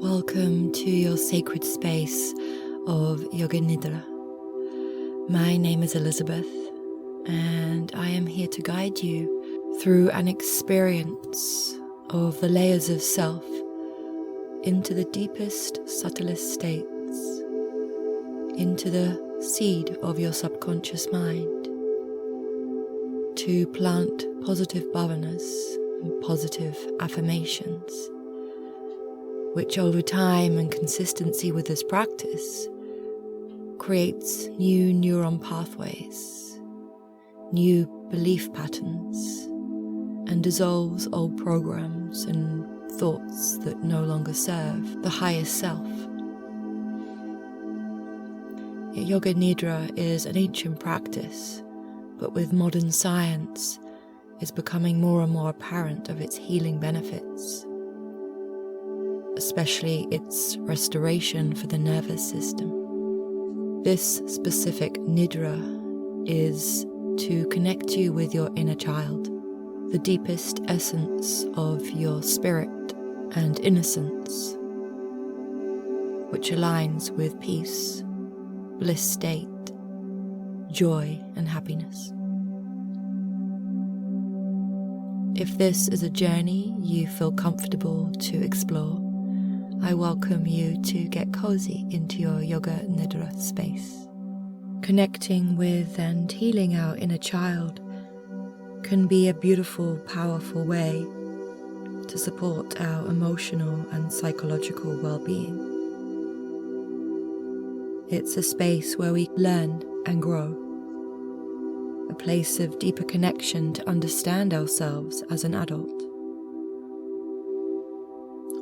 Welcome to your sacred space of Yoga Nidra. My name is Elizabeth, and I am here to guide you through an experience of the layers of self into the deepest, subtlest states, into the seed of your subconscious mind, to plant positive bhavanas and positive affirmations, which over time and consistency with this practice creates new neuron pathways, new belief patterns, and dissolves old programs and thoughts that no longer serve the highest self. Yoga Nidra is an ancient practice, but with modern science is becoming more and more apparent of its healing benefits, especially its restoration for the nervous system. This specific Nidra is to connect you with your inner child, the deepest essence of your spirit and innocence, which aligns with peace, bliss state, joy, and happiness. If this is a journey you feel comfortable to explore, I welcome you to get cozy into your Yoga Nidra space. Connecting with and healing our inner child can be a beautiful, powerful way to support our emotional and psychological well-being. It's a space where we learn and grow, a place of deeper connection to understand ourselves as an adult.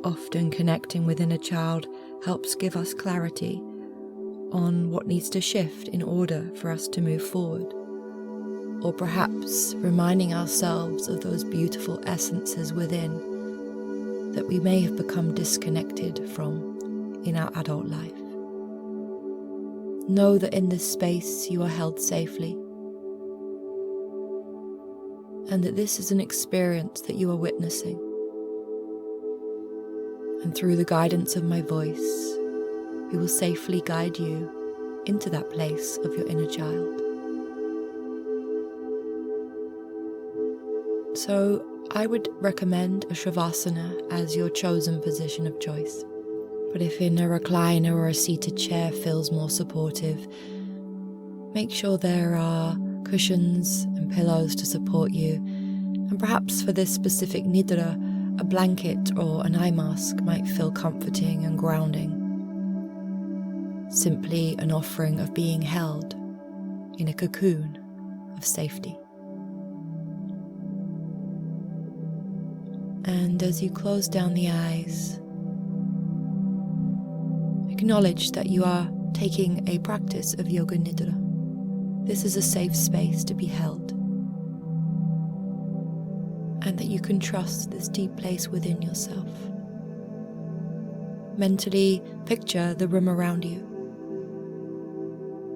Often connecting with inner child helps give us clarity on what needs to shift in order for us to move forward, or perhaps reminding ourselves of those beautiful essences within that we may have become disconnected from in our adult life. Know that in this space you are held safely, and that this is an experience that you are witnessing. And through the guidance of my voice, we will safely guide you into that place of your inner child. So I would recommend a Shavasana as your chosen position of choice. But if in a recliner or a seated chair feels more supportive, make sure there are cushions and pillows to support you. And perhaps for this specific Nidra, a blanket or an eye mask might feel comforting and grounding. Simply an offering of being held in a cocoon of safety. And as you close down the eyes, acknowledge that you are taking a practice of Yoga Nidra. This is a safe space to be held, and that you can trust this deep place within yourself. Mentally picture the room around you,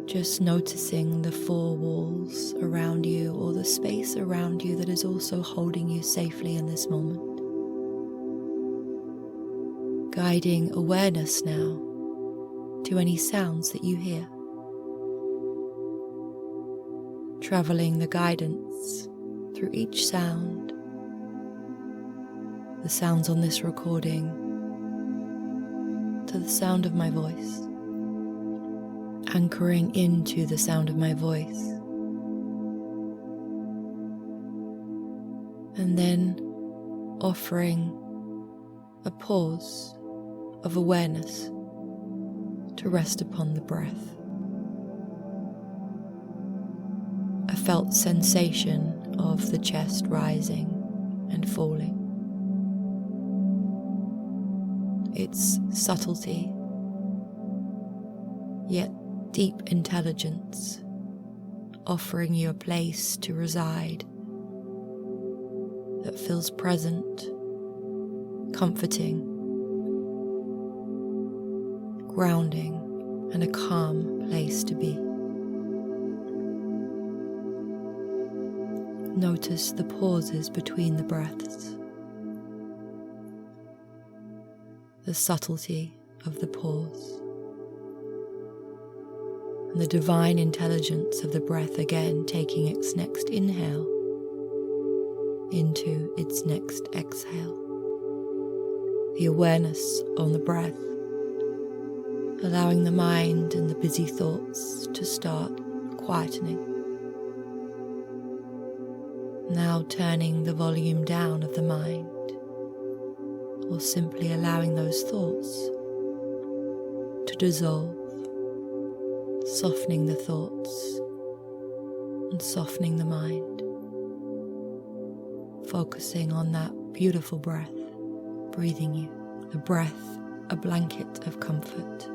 just noticing the four walls around you or the space around you that is also holding you safely in this moment. Guiding awareness now to any sounds that you hear. Traveling the guidance through each sound, the sounds on this recording, to the sound of my voice, anchoring into the sound of my voice, and then offering a pause of awareness to rest upon the breath. A felt sensation of the chest rising and falling. Its subtlety, yet deep intelligence, offering you a place to reside that feels present, comforting, grounding, and a calm place to be. Notice the pauses between the breaths. the subtlety of the pause, and the divine intelligence of the breath again taking its next inhale into its next exhale. The awareness on the breath, allowing the mind and the busy thoughts to start quietening. Now turning the volume down of the mind, or simply allowing those thoughts to dissolve, softening the thoughts and softening the mind, focusing on that beautiful breath breathing you, the breath a blanket of comfort.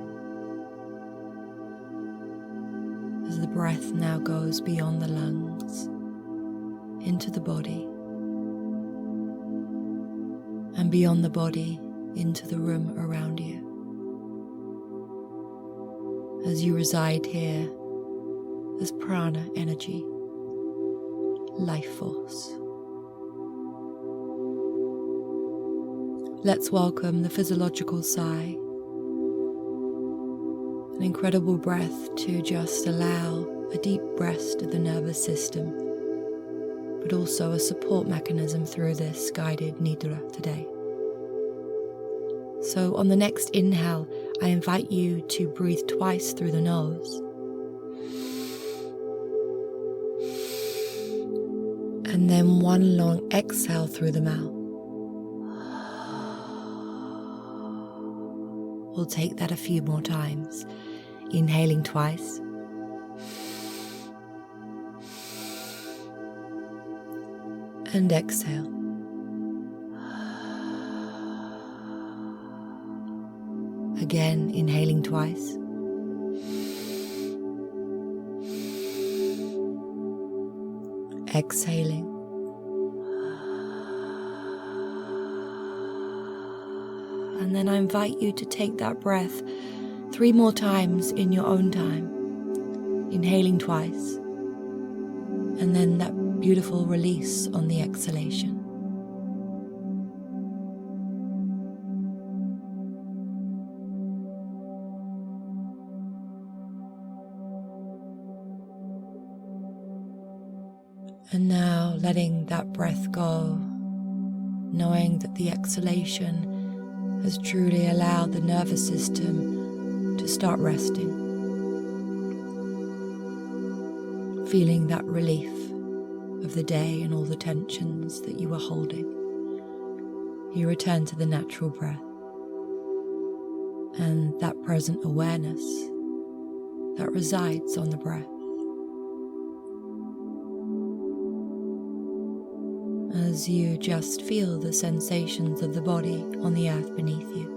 As the breath now goes beyond the lungs, into the body, and beyond the body into the room around you. As you reside here as prana energy, life force. Let's welcome the physiological sigh, an incredible breath to just allow a deep rest of the nervous system, but also a support mechanism through this guided Nidra today. So on the next inhale, I invite you to breathe twice through the nose, and then one long exhale through the mouth. We'll take that a few more times, inhaling twice, and exhale. Again, inhaling twice, exhaling, and then I invite you to take that breath 3 more times in your own time, inhaling twice, and then that beautiful release on the exhalation. And now letting that breath go, knowing that the exhalation has truly allowed the nervous system to start resting. Feeling that relief of the day and all the tensions that you were holding. You return to the natural breath and that present awareness that resides on the breath. As you just feel the sensations of the body on the earth beneath you.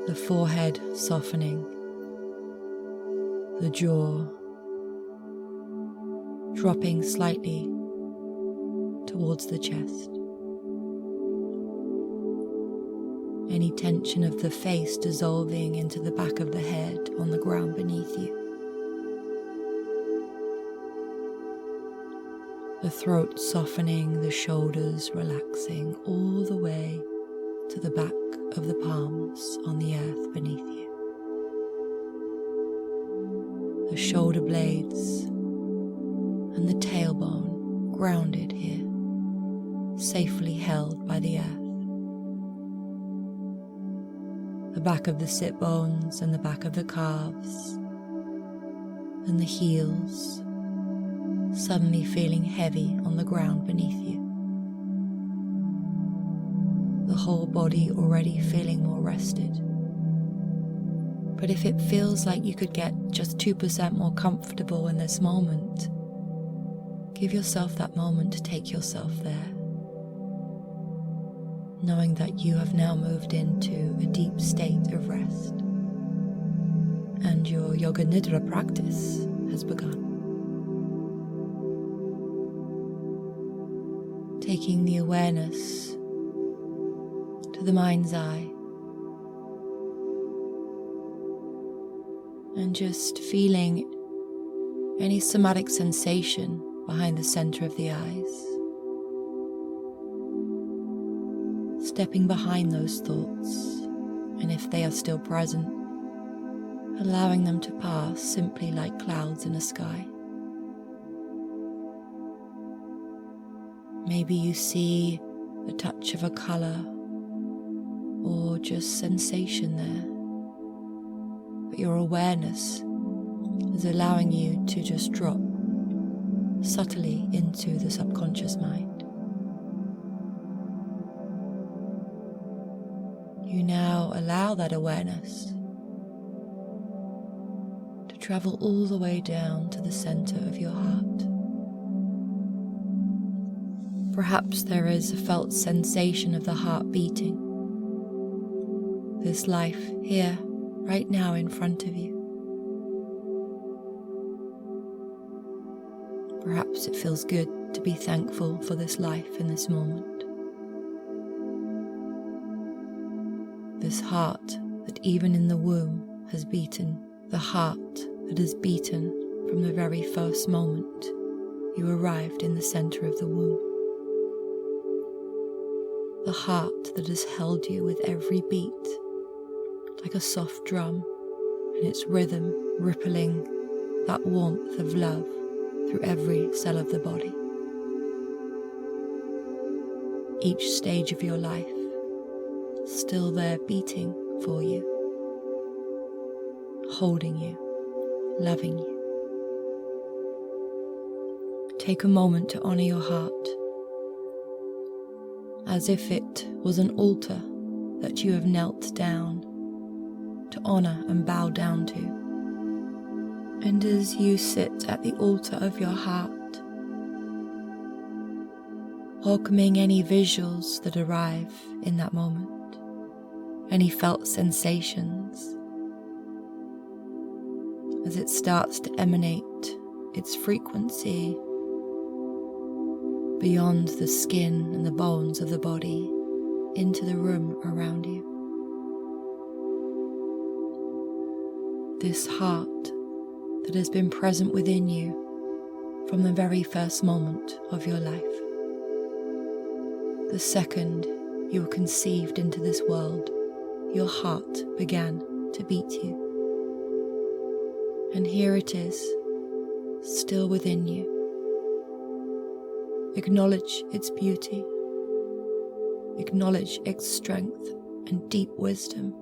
The forehead softening, the jaw dropping slightly towards the chest. Any tension of the face dissolving into the back of the head on the ground beneath you. The throat softening, the shoulders relaxing all the way to the back of the palms on the earth beneath you. The shoulder blades and the tailbone grounded here, safely held by the earth. The back of the sit bones and the back of the calves and the heels suddenly feeling heavy on the ground beneath you. The whole body already feeling more rested. But if it feels like you could get just 2% more comfortable in this moment, give yourself that moment to take yourself there, knowing that you have now moved into a deep state of rest and your Yoga Nidra practice has begun. Taking the awareness to the mind's eye and just feeling any somatic sensation behind the center of the eyes. stepping behind those thoughts, and if they are still present, allowing them to pass simply like clouds in a sky. Maybe you see the touch of a color or just sensation there, but your awareness is allowing you to just drop subtly into the subconscious mind. You now allow that awareness to travel all the way down to the center of your heart. Perhaps there is a felt sensation of the heart beating. This life here, right now in front of you. Perhaps it feels good to be thankful for this life in this moment. This heart that even in the womb has beaten, the heart that has beaten from the very first moment you arrived in the center of the womb. The heart that has held you with every beat, like a soft drum, and its rhythm rippling that warmth of love through every cell of the body. Each stage of your life still there beating for you, holding you, loving you. Take a moment to honor your heart, as if it was an altar that you have knelt down to honor and bow down to. And as you sit at the altar of your heart, welcoming any visuals that arrive in that moment, any felt sensations, as it starts to emanate its frequency beyond the skin and the bones of the body into the room around you. This heart that has been present within you from the very first moment of your life. The second you were conceived into this world, your heart began to beat you. And here it is, still within you. Acknowledge its beauty. Acknowledge its strength and deep wisdom,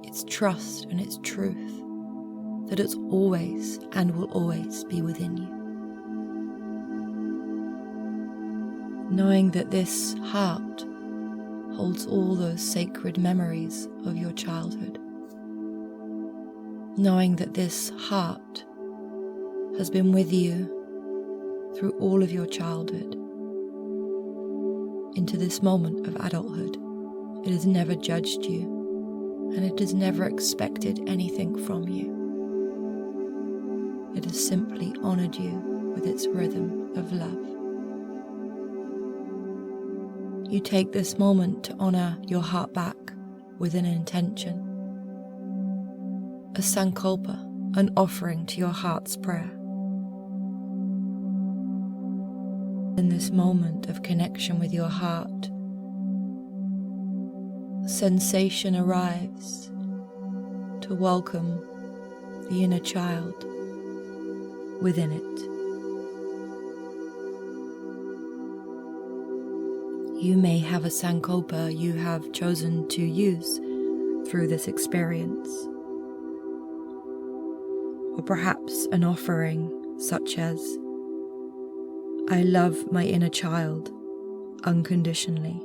its trust and its truth, that it's always and will always be within you. Knowing that this heart holds all those sacred memories of your childhood. Knowing that this heart has been with you through all of your childhood into this moment of adulthood. It has never judged you, and it has never expected anything from you. It has simply honored you with its rhythm of love. You take this moment to honor your heart back with an intention, a sankalpa, an offering to your heart's prayer. In this moment of connection with your heart, sensation arrives to welcome the inner child within it. You may have a sankalpa you have chosen to use through this experience, or perhaps an offering such as, I love my inner child unconditionally.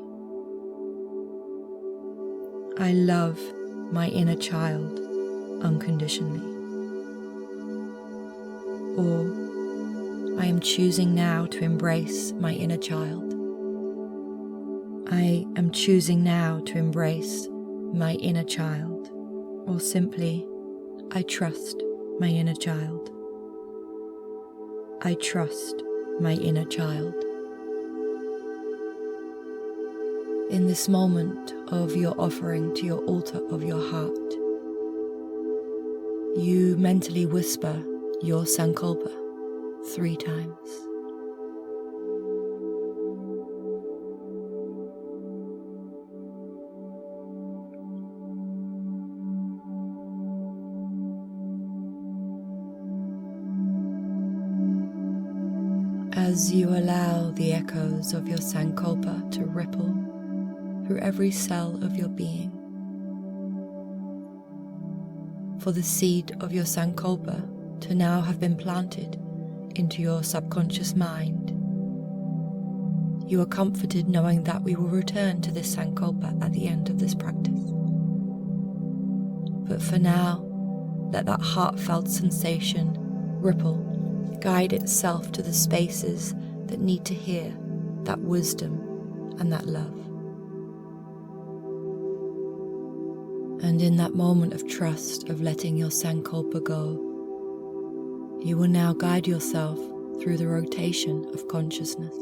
I love my inner child unconditionally. Or, I am choosing now to embrace my inner child. I am choosing now to embrace my inner child. Or simply, I trust my inner child. I trust my inner child. In this moment of your offering to your altar of your heart, you mentally whisper your sankalpa 3 times. as you allow the echoes of your sankalpa to ripple through every cell of your being. For the seed of your sankalpa to now have been planted into your subconscious mind, you are comforted knowing that we will return to this sankalpa at the end of this practice. But for now, let that heartfelt sensation ripple, guide itself to the spaces that need to hear that wisdom and that love. And in that moment of trust of letting your sankalpa go, you will now guide yourself through the rotation of consciousness.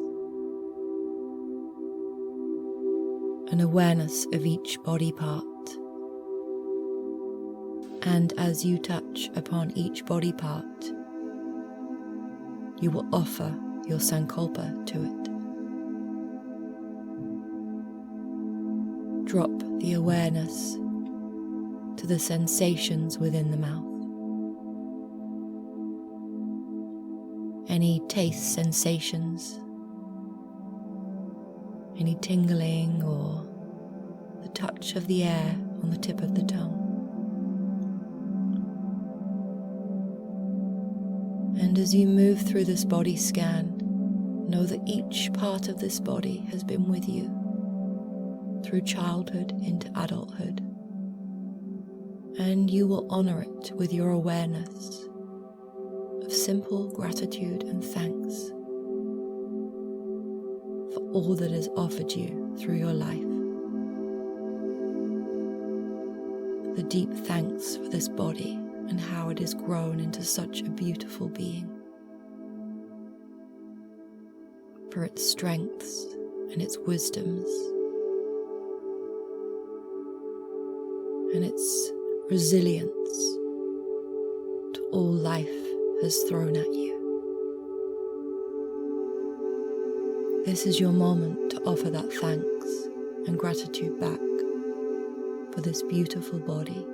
An awareness of each body part. And as you touch upon each body part, you will offer your sankalpa to it. Drop the awareness to the sensations within the mouth. Any taste sensations, any tingling or the touch of the air on the tip of the tongue. And as you move through this body scan, know that each part of this body has been with you through childhood into adulthood. And you will honor it with your awareness of simple gratitude and thanks for all that is offered you through your life. The deep thanks for this body and how it has grown into such a beautiful being, for its strengths and its wisdoms and its resilience to all life has thrown at you. This is your moment to offer that thanks and gratitude back for this beautiful body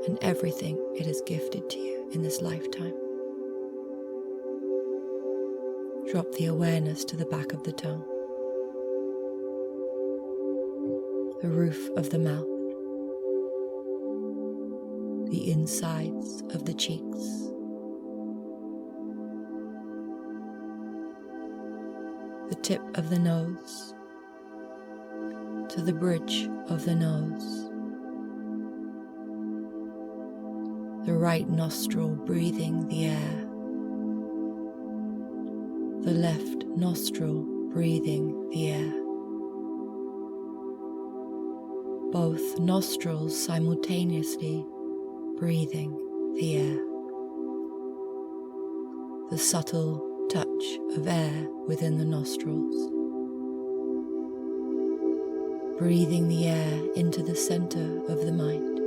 and everything it has gifted to you in this lifetime. Drop the awareness to the back of the tongue, the roof of the mouth, the insides of the cheeks, the tip of the nose to the bridge of the nose, the right nostril breathing the air, the left nostril breathing the air, both nostrils simultaneously breathing the air, the subtle touch of air within the nostrils, breathing the air into the center of the mind,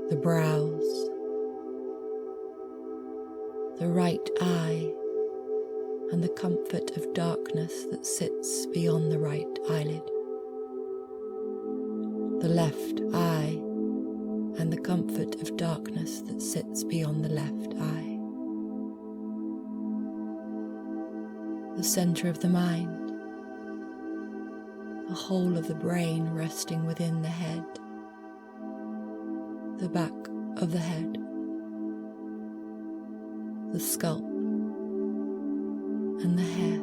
the brows, the right eye, and the comfort of darkness that sits beyond the right eyelid, the left eye, and the comfort of darkness that sits beyond the left eye, the center of the mind, the whole of the brain resting within the head, the back of the head, the scalp and the hair,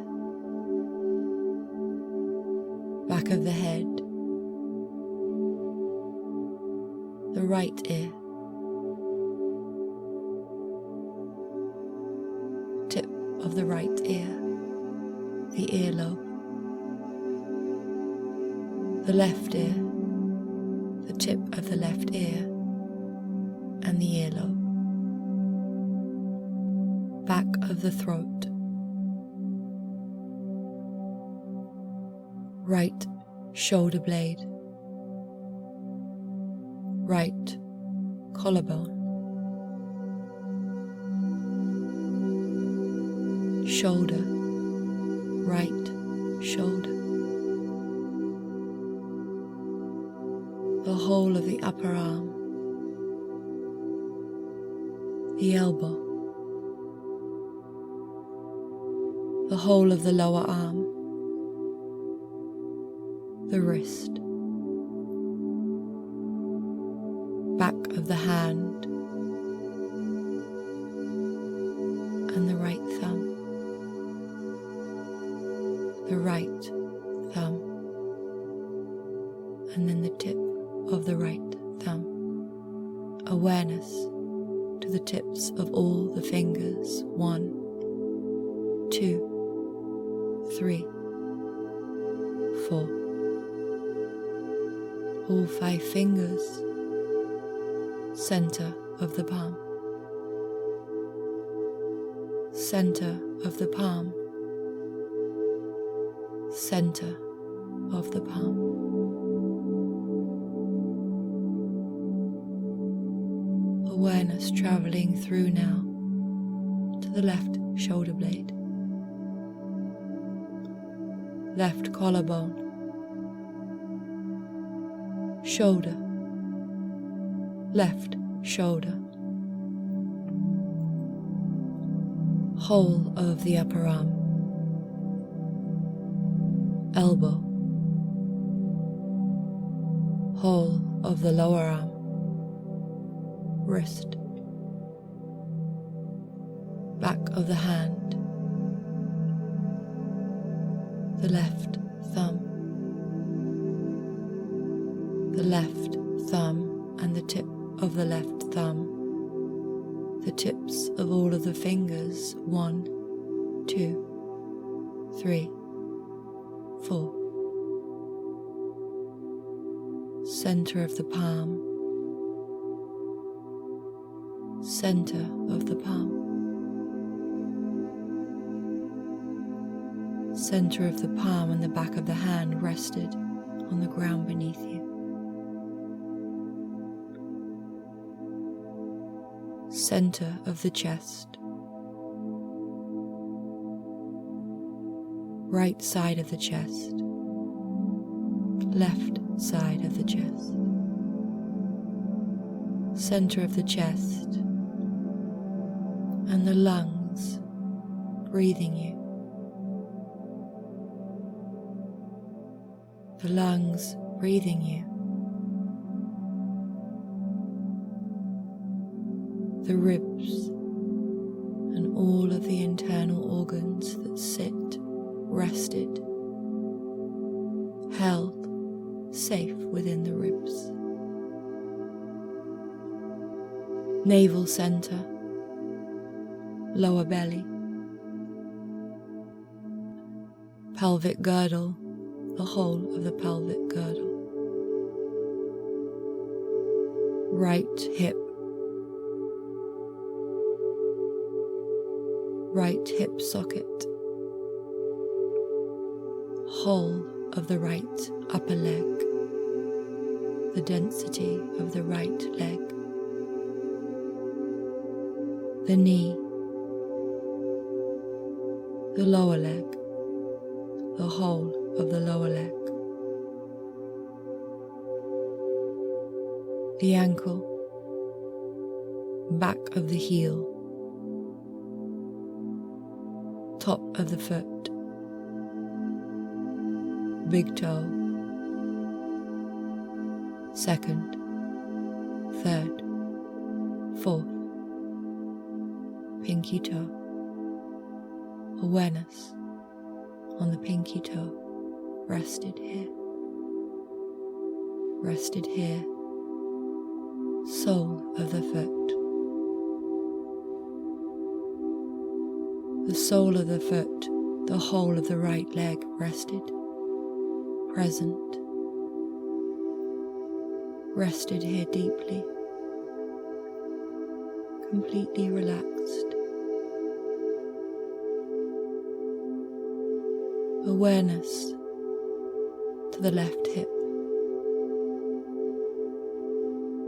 back of the head, the right ear, tip of the right ear, the earlobe, the left ear, the tip of the left ear, and the earlobe, back of the throat, right shoulder blade, right collarbone, shoulder, right shoulder, the whole of the upper arm, the elbow, the whole of the lower arm, the wrist, back of the hand, and the right thumb, the right thumb, and then the tip of the right thumb. Awareness to the tips of all the fingers. 1, 2, 3, 4. All 5 fingers, center of the palm, center of the palm, center of the palm. Awareness traveling through now to the left shoulder blade, left collarbone, shoulder, left shoulder, whole of the upper arm, elbow, whole of the lower arm, wrist, back of the hand, the left thumb, the left thumb and the tip of the left thumb, the tips of all of the fingers. 1, 2, 3, 4. Center of the palm, center of the palm, center of the palm and the back of the hand rested on the ground beneath you. Center of the chest, right side of the chest, left side of the chest, center of the chest, and the lungs breathing you. The lungs breathing you. The ribs and all of the internal organs that sit, rested, held, safe within the ribs. Navel center, lower belly, pelvic girdle, the whole of the pelvic girdle, right hip, right hip socket, whole of the right upper leg, the density of the right leg, the knee, the lower leg, the whole of the lower leg, the ankle, back of the heel, top of the foot, big toe, second, third, fourth, pinky toe. Awareness on the pinky toe, rested here, sole of the foot, the sole of the foot, the whole of the right leg rested, present, rested here deeply, completely relaxed. Awareness to the left hip,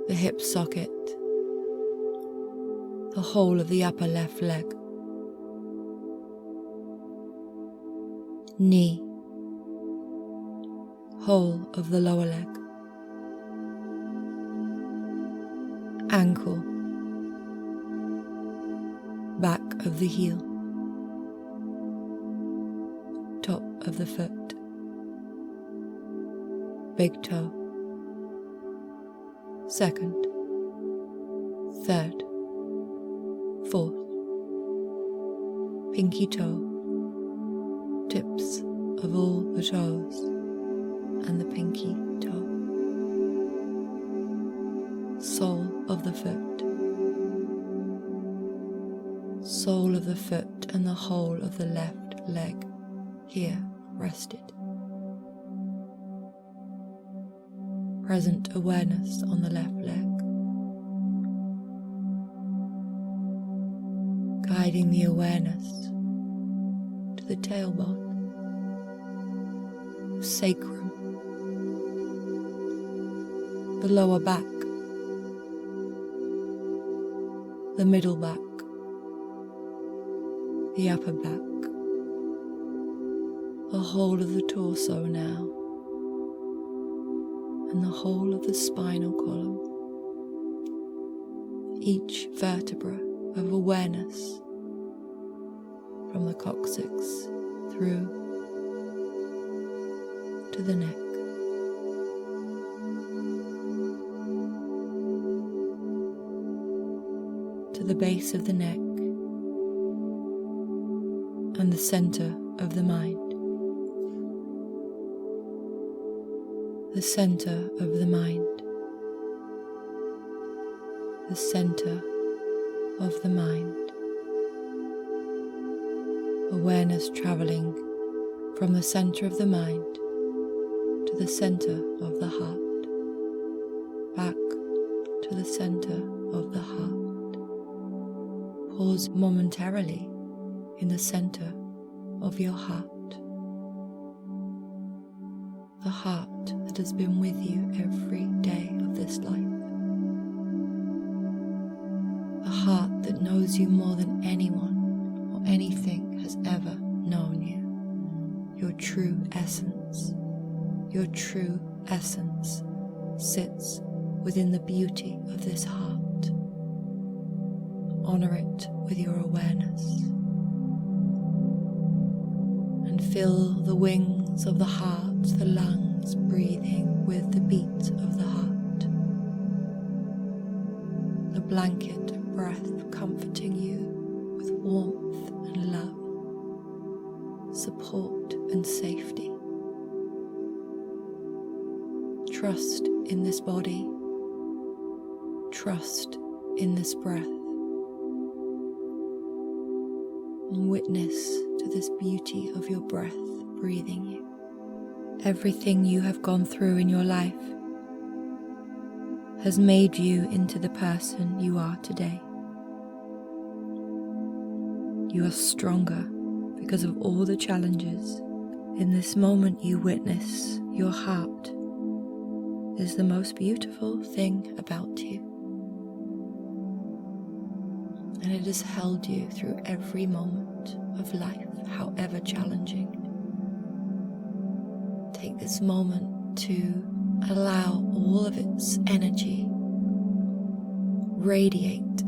the hip socket, the whole of the upper left leg, knee, whole of the lower leg, ankle, back of the heel, top of the foot, big toe, second, third, fourth, pinky toe, tips of all the toes, and the pinky toe, sole of the foot, sole of the foot and the whole of the left leg here rested. Present awareness on the left leg, guiding the awareness to the tailbone, sacrum, the lower back, the middle back, the upper back, the whole of the torso now, and the whole of the spinal column, each vertebra of awareness from the coccyx through to the neck. To the base of the neck and the center of the mind. The center of the mind. The center of the mind. Awareness traveling from the center of the mind to the center of the heart, back to the center of the heart. Pause momentarily in the center of your heart, the heart that has been with you every day of this life, the heart that knows you more than anyone or anything has ever known you. Your true essence sits within the beauty of this heart. Honor it with your awareness and fill the wings of the heart, the lungs, breathing with the beat of the heart. The blanket of breath comforting you with warmth and love, support and safety. Trust in this body, trust in this breath, and witness to this beauty of your breath breathing you. Everything you have gone through in your life has made you into the person you are today. You are stronger because of all the challenges. In this moment you witness your heart is the most beautiful thing about you. And it has held you through every moment of life, however challenging. Take this moment to allow all of its energy radiate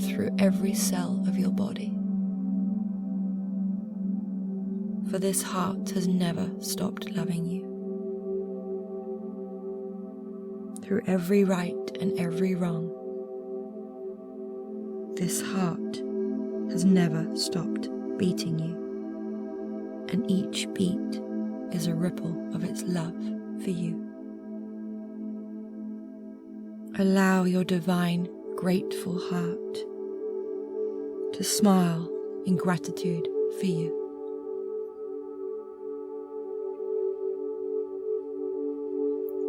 through every cell of your body. For this heart has never stopped loving you. Through every right and every wrong, this heart has never stopped beating you, and each beat is a ripple of its love for you. Allow your divine, grateful heart to smile in gratitude for you.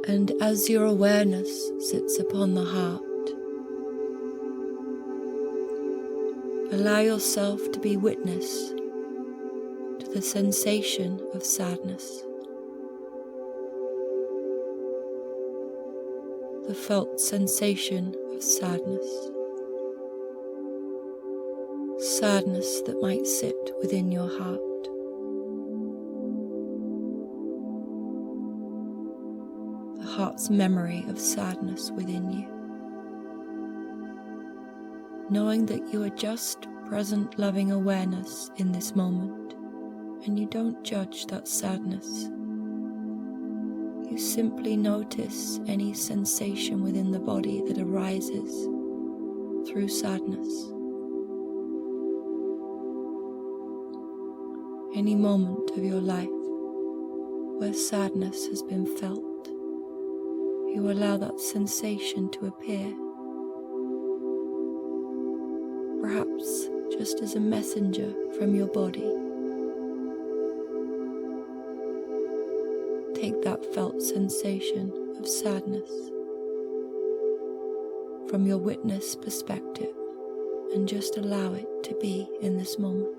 And as your awareness sits upon the heart, allow yourself to be witness to the sensation of sadness, the felt sensation of sadness, sadness that might sit within your heart. The heart's memory of sadness within you. Knowing that you are just present loving awareness in this moment, and you don't judge that sadness. You simply notice any sensation within the body that arises through sadness. Any moment of your life where sadness has been felt, you allow that sensation to appear, perhaps just as a messenger from your body. Take that felt sensation of sadness from your witness perspective and just allow it to be in this moment.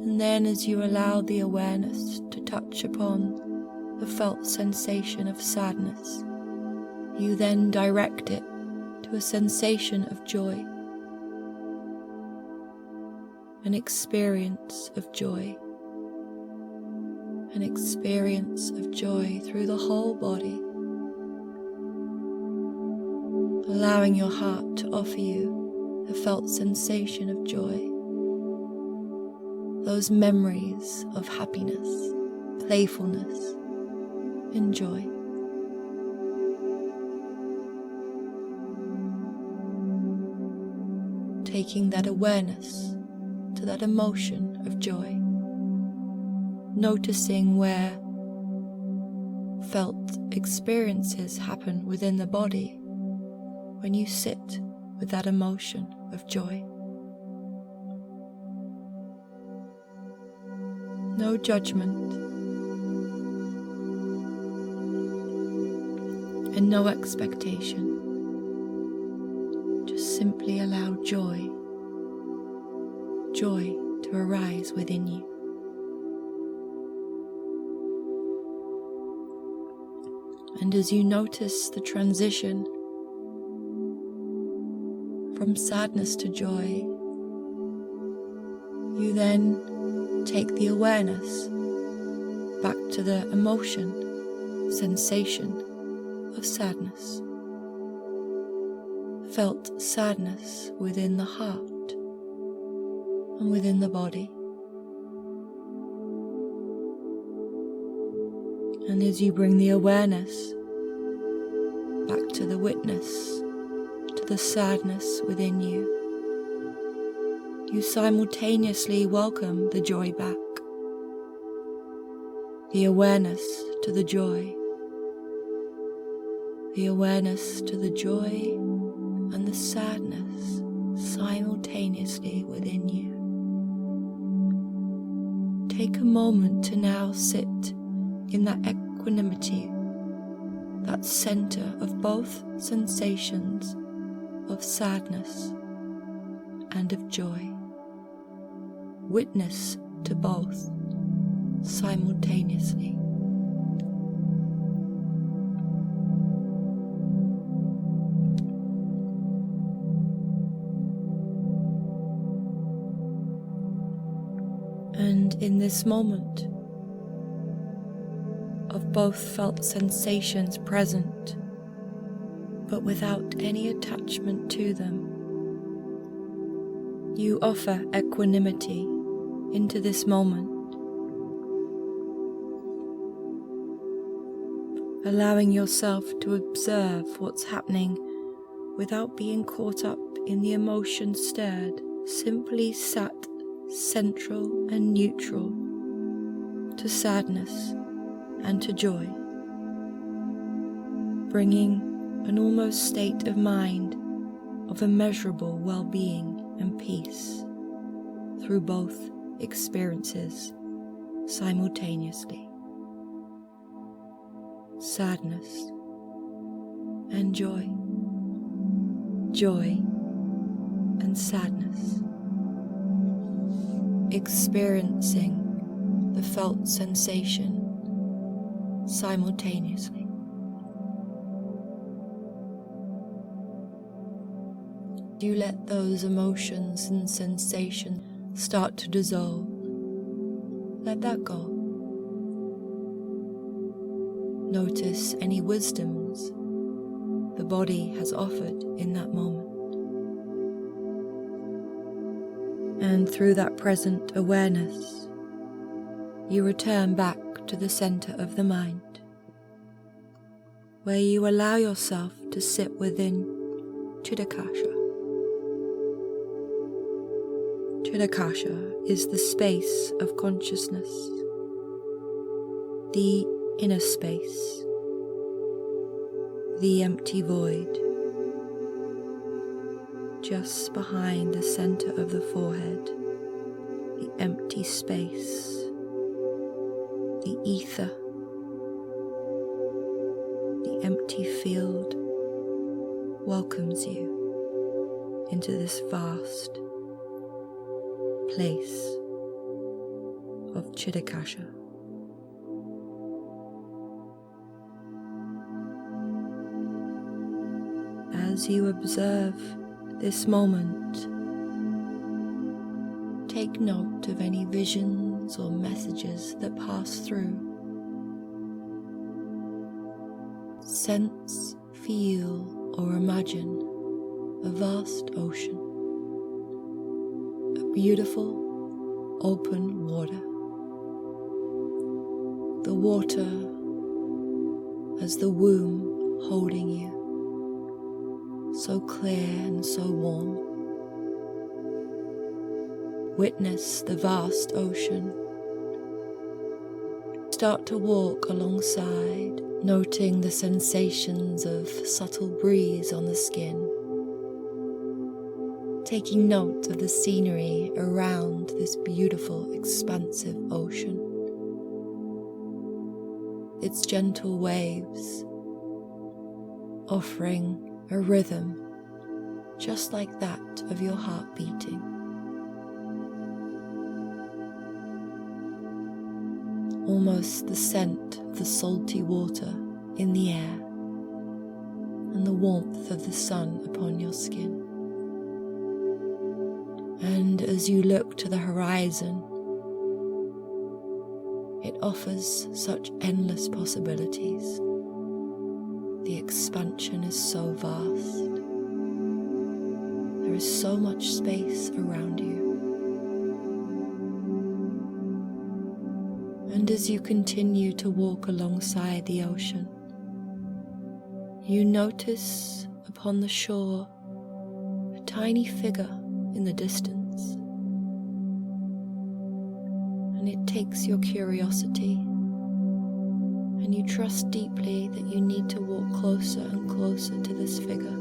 And then as you allow the awareness to touch upon the felt sensation of sadness, you then direct it to a sensation of joy, an experience of joy, an experience of joy through the whole body, allowing your heart to offer you the felt sensation of joy, those memories of happiness, playfulness, and joy. Taking that awareness to that emotion of joy, noticing where felt experiences happen within the body when you sit with that emotion of joy. No judgment and no expectation. Just simply allow joy to arise within you. And as you notice the transition from sadness to joy, you then take the awareness back to the emotion, sensation of sadness. Felt sadness within the heart and within the body. And as you bring the awareness back to the witness, to the sadness within you, you simultaneously welcome the joy back. The awareness to the joy. The awareness to the joy and the sadness simultaneously within you. Take a moment to now sit in that equanimity, that center of both sensations of sadness and of joy. Witness to both simultaneously. And in this moment of both felt sensations present, but without any attachment to them, you offer equanimity into this moment, allowing yourself to observe what's happening without being caught up in the emotion stirred, simply sat central and neutral to sadness and to joy, bringing an almost state of mind of immeasurable well-being and peace through both experiences simultaneously. Sadness and joy, joy and sadness, experiencing the felt sensation simultaneously. You let those emotions and sensations start to dissolve. Let that go. Notice any wisdoms the body has offered in that moment. And through that present awareness, you return back to the center of the mind, where you allow yourself to sit within Chitakasha. Chitakasha is the space of consciousness, the inner space, the empty void, just behind the center of the forehead, the empty space, the ether, the empty field welcomes you into this vast place of Chitakasha. As you observe this moment, take note of any visions or messages that pass through. Sense, feel, or imagine a vast ocean, a beautiful, open water. The water as the womb holding you, so clear and so warm. Witness the vast ocean. Start to walk alongside, noting the sensations of subtle breeze on the skin, taking note of the scenery around this beautiful, expansive ocean. Its gentle waves offering a rhythm just like that of your heart beating. Almost the scent of the salty water in the air and the warmth of the sun upon your skin. And as you look to the horizon, it offers such endless possibilities. The expansion is so vast. There is so much space around you. And as you continue to walk alongside the ocean, you notice upon the shore a tiny figure in the distance. And it takes your curiosity, and you trust deeply that you need to walk closer and closer to this figure.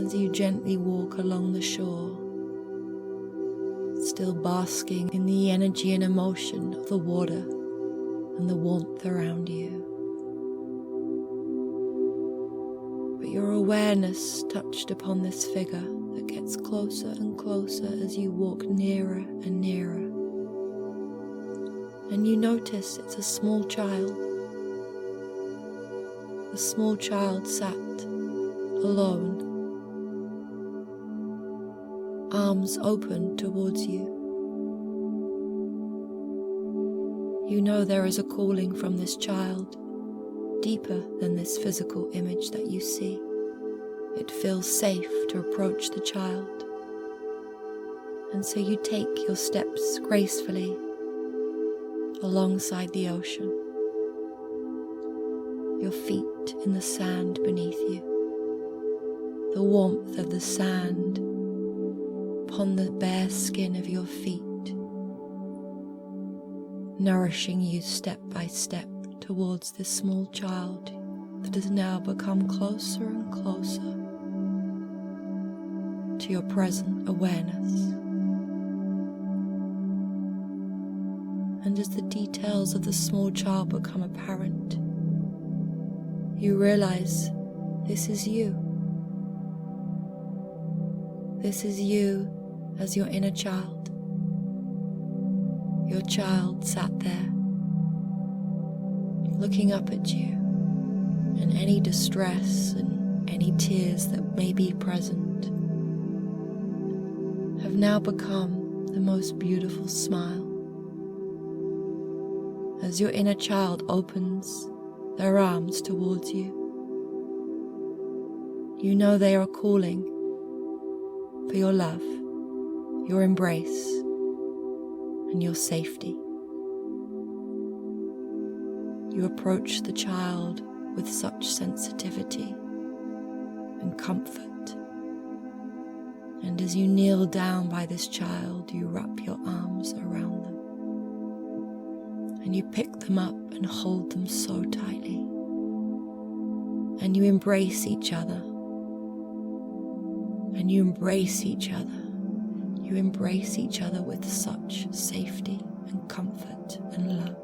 As you gently walk along the shore, still basking in the energy and emotion of the water and the warmth around you. But your awareness touched upon this figure that gets closer and closer as you walk nearer and nearer. And you notice it's a small child. A small child sat alone, arms open towards you. You know there is a calling from this child, deeper than this physical image that you see. It feels safe to approach the child. And so you take your steps gracefully alongside the ocean, your feet in the sand beneath you, the warmth of the sand upon the bare skin of your feet, nourishing you step by step towards this small child that has now become closer and closer to your present awareness. And as the details of the small child become apparent, you realize this is you. This is you as your inner child. Your child sat there, looking up at you, and any distress and any tears that may be present have now become the most beautiful smile. As your inner child opens their arms towards you, you know they are calling for your love, your embrace, and your safety. You approach the child with such sensitivity and comfort. And as you kneel down by this child, you wrap your arms around them. And you pick them up and hold them so tightly. And you embrace each other. And you embrace each other. You embrace each other with such safety and comfort and love.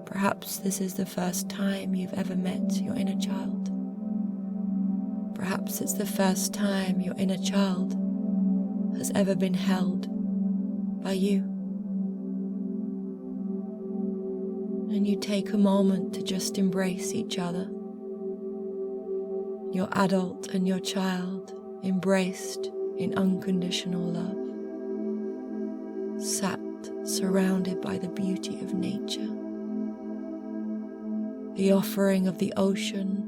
Perhaps this is the first time you've ever met your inner child. Perhaps it's the first time your inner child has ever been held by you. And you take a moment to just embrace each other. Your adult and your child embraced in unconditional love, sat surrounded by the beauty of nature, the offering of the ocean,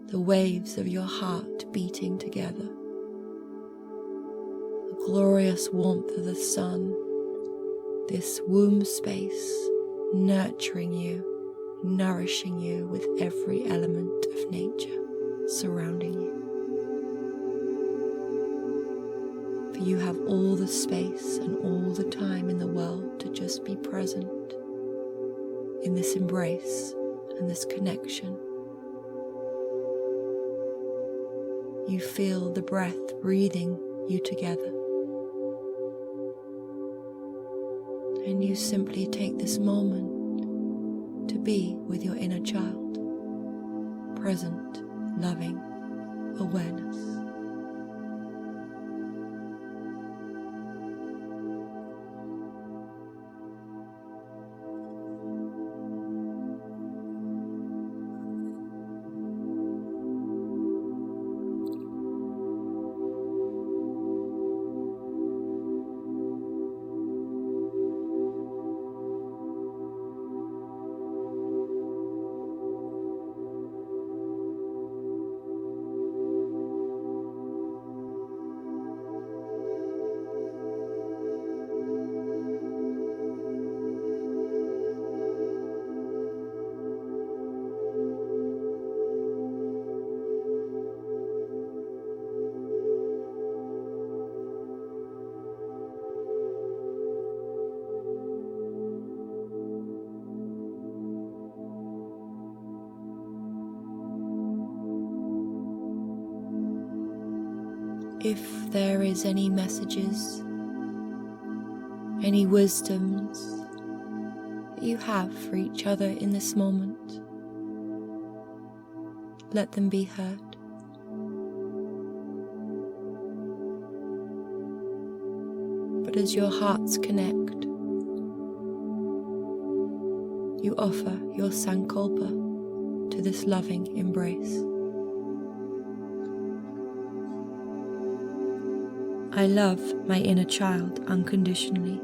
the waves of your heart beating together, the glorious warmth of the sun, this womb space nurturing you, nourishing you with every element of nature surrounding you. For you have all the space and all the time in the world to just be present in this embrace and this connection. You feel the breath breathing you together. And you simply take this moment to be with your inner child, present, loving awareness. If there is any messages, any wisdoms that you have for each other in this moment, let them be heard. But as your hearts connect, you offer your sankalpa to this loving embrace. I love my inner child unconditionally.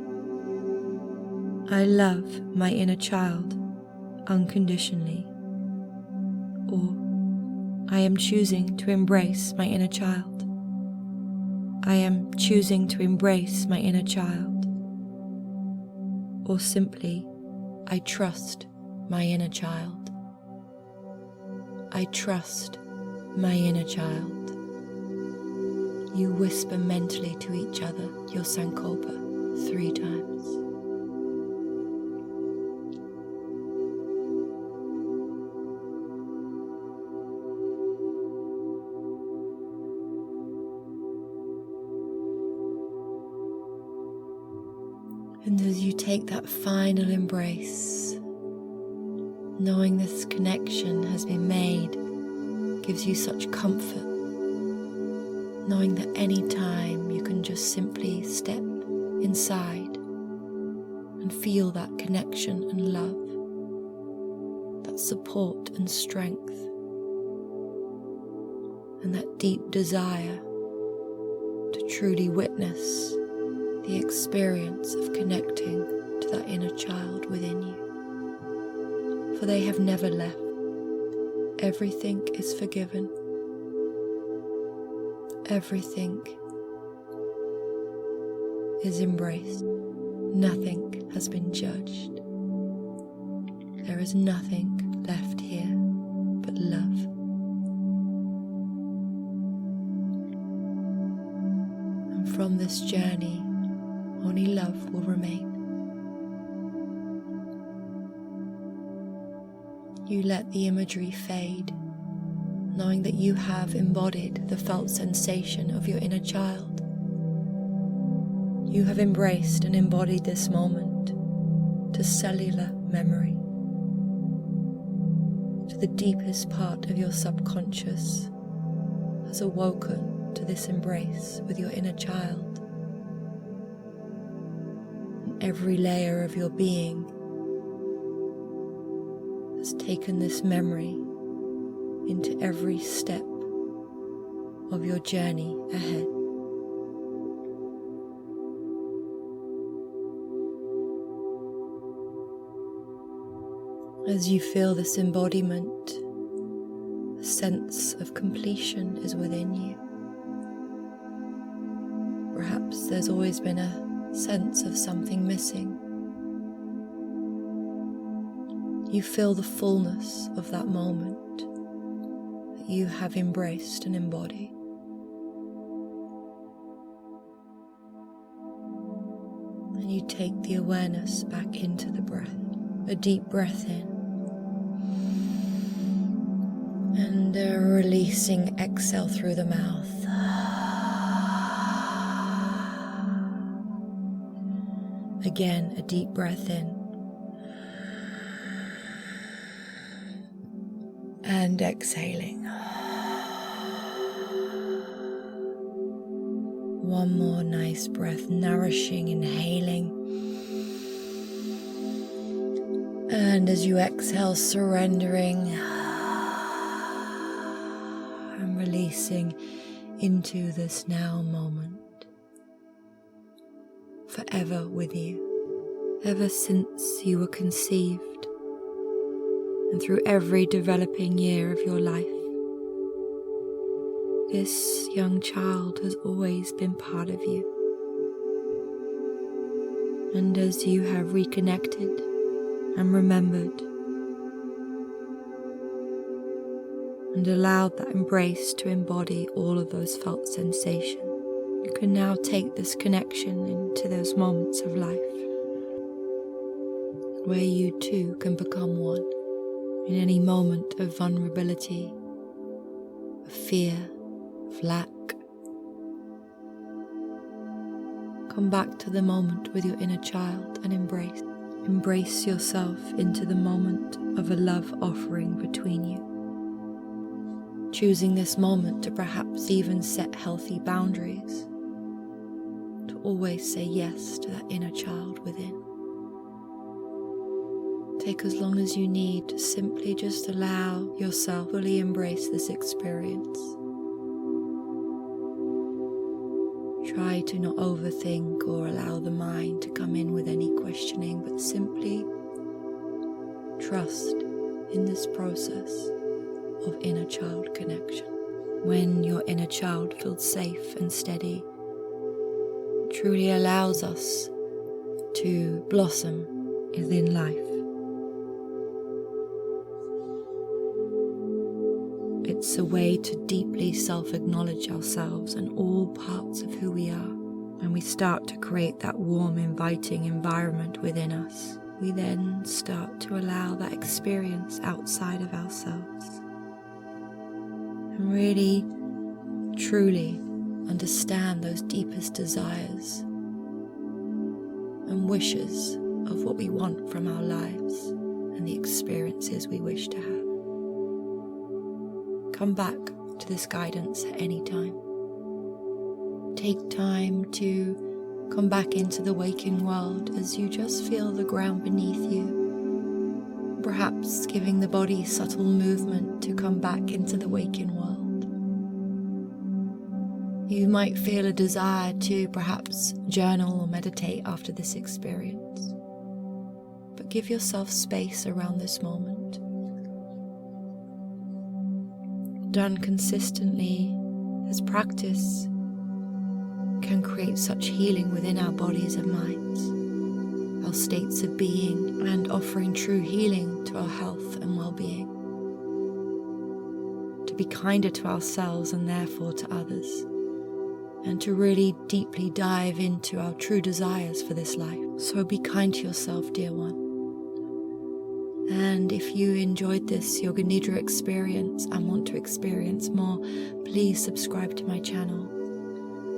I love my inner child unconditionally. Or, I am choosing to embrace my inner child. I am choosing to embrace my inner child. Or simply, I trust my inner child. I trust my inner child. You whisper mentally to each other your sankalpa 3 times. And as you take that final embrace, knowing this connection has been made gives you such comfort. Knowing that any time you can just simply step inside and feel that connection and love, that support and strength, and that deep desire to truly witness the experience of connecting to that inner child within you. For they have never left. Everything is forgiven. Everything is embraced. Nothing has been judged. There is nothing left here but love. And from this journey, only love will remain. You let the imagery fade, knowing that you have embodied the felt sensation of your inner child. You have embraced and embodied this moment to cellular memory, to the deepest part of your subconscious, has awoken to this embrace with your inner child. And every layer of your being has taken this memory into every step of your journey ahead. As you feel this embodiment, a sense of completion is within you. Perhaps there's always been a sense of something missing. You feel the fullness of that moment that you have embraced and embodied. And you take the awareness back into the breath, a deep breath in. And a releasing exhale through the mouth. Again, a deep breath in. And exhaling. One more nice breath, nourishing, inhaling. And as you exhale, surrendering. Releasing into this now moment, forever with you, ever since you were conceived, and through every developing year of your life. This young child has always been part of you. And as you have reconnected and remembered, and allowed that embrace to embody all of those felt sensations, you can now take this connection into those moments of life where you too can become one. In any moment of vulnerability, of fear, of lack, come back to the moment with your inner child and embrace. Embrace yourself into the moment of a love offering between you. Choosing this moment to perhaps even set healthy boundaries, to always say yes to that inner child within. Take as long as you need to simply just allow yourself to fully embrace this experience. Try to not overthink or allow the mind to come in with any questioning, but simply trust in this process of inner child connection. When your inner child feels safe and steady, it truly allows us to blossom within life. It's a way to deeply self-acknowledge ourselves and all parts of who we are. And we start to create that warm, inviting environment within us. We then start to allow that experience outside of ourselves. And really, truly understand those deepest desires and wishes of what we want from our lives and the experiences we wish to have. Come back to this guidance at any time. Take time to come back into the waking world as you just feel the ground beneath you. Perhaps giving the body subtle movement to come back into the waking world. You might feel a desire to perhaps journal or meditate after this experience. But give yourself space around this moment. Done consistently, This practice can create such healing within our bodies and minds, our states of being, and offering true healing to our health and well-being. To be kinder to ourselves and therefore to others, and to really deeply dive into our true desires for this life. So be kind to yourself, dear one. And if you enjoyed this Yoga Nidra experience and want to experience more, please subscribe to my channel.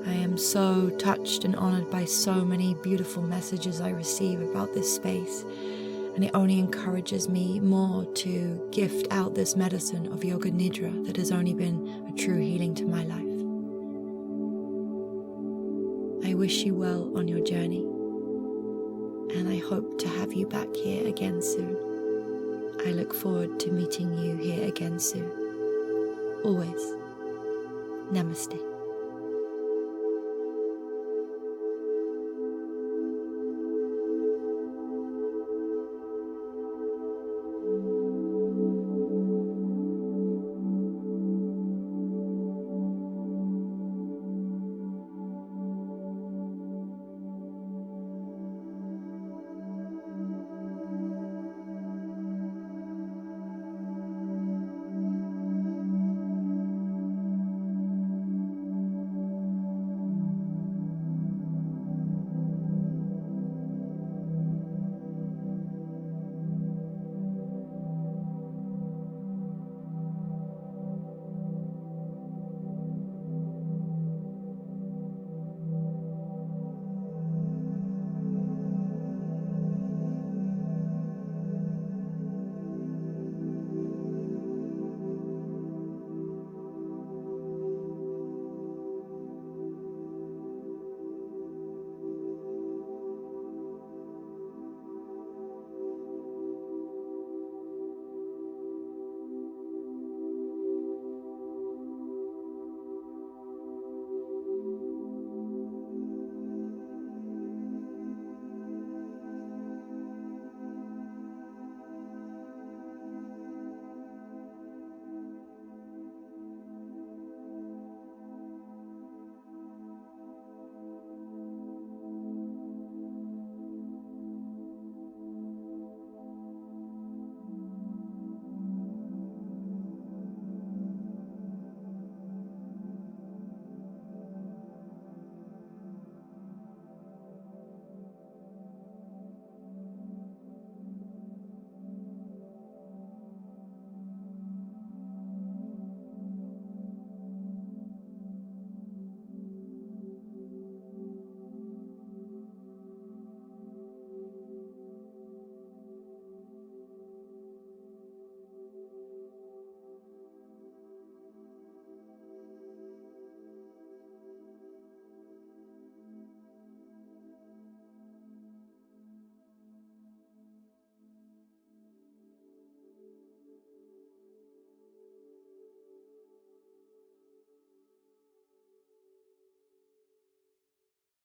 I am so touched and honored by so many beautiful messages I receive about this space, and it only encourages me more to gift out this medicine of Yoga Nidra that has only been a true healing to my life. I wish you well on your journey, and I hope to have you back here again soon. I look forward to meeting you here again soon. Always, Namaste.